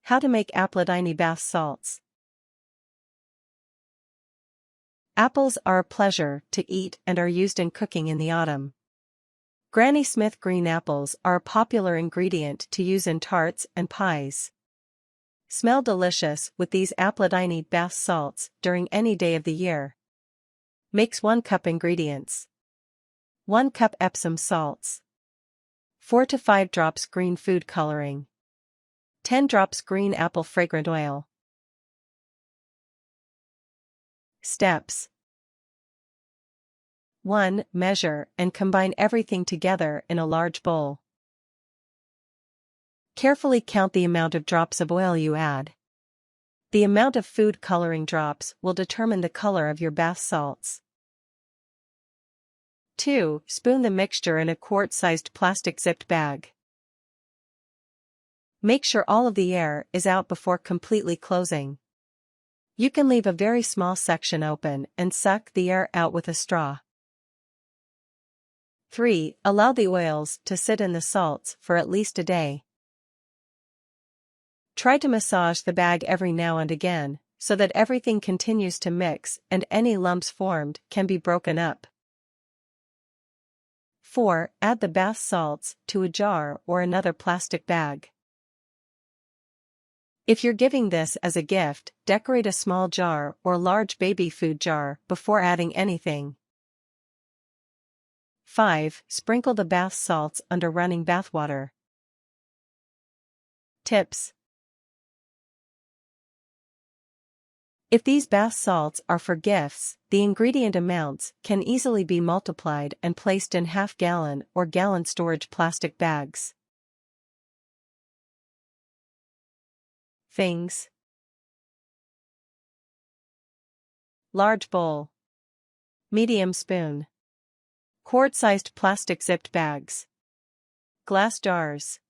How to make applodini bath salts. Apples are a pleasure to eat and are used in cooking in the autumn. Granny Smith green apples are a popular ingredient to use in tarts and pies. Smell delicious with these applodini bath salts during any day of the year. Makes 1 cup ingredients. 1 cup Epsom salts. 4 to 5 drops green food coloring. 10 drops green apple fragrant oil. Steps. 1. Measure and combine everything together in a large bowl. Carefully count the amount of drops of oil you add. The amount of food coloring drops will determine the color of your bath salts. 2. Spoon the mixture in a quart-sized plastic zipped bag. Make sure all of the air is out before completely closing. You can leave a very small section open and suck the air out with a straw. 3. Allow the oils to sit in the salts for at least a day. Try to massage the bag every now and again, so that everything continues to mix and any lumps formed can be broken up. 4. Add the bath salts to a jar or another plastic bag. If you're giving this as a gift, decorate a small jar or large baby food jar before adding anything. 5. Sprinkle the bath salts under running bathwater. Tips. If these bath salts are for gifts, the ingredient amounts can easily be multiplied and placed in half-gallon or gallon storage plastic bags. Things. Large bowl. Medium spoon. Quart-sized plastic zipped bags. Glass jars.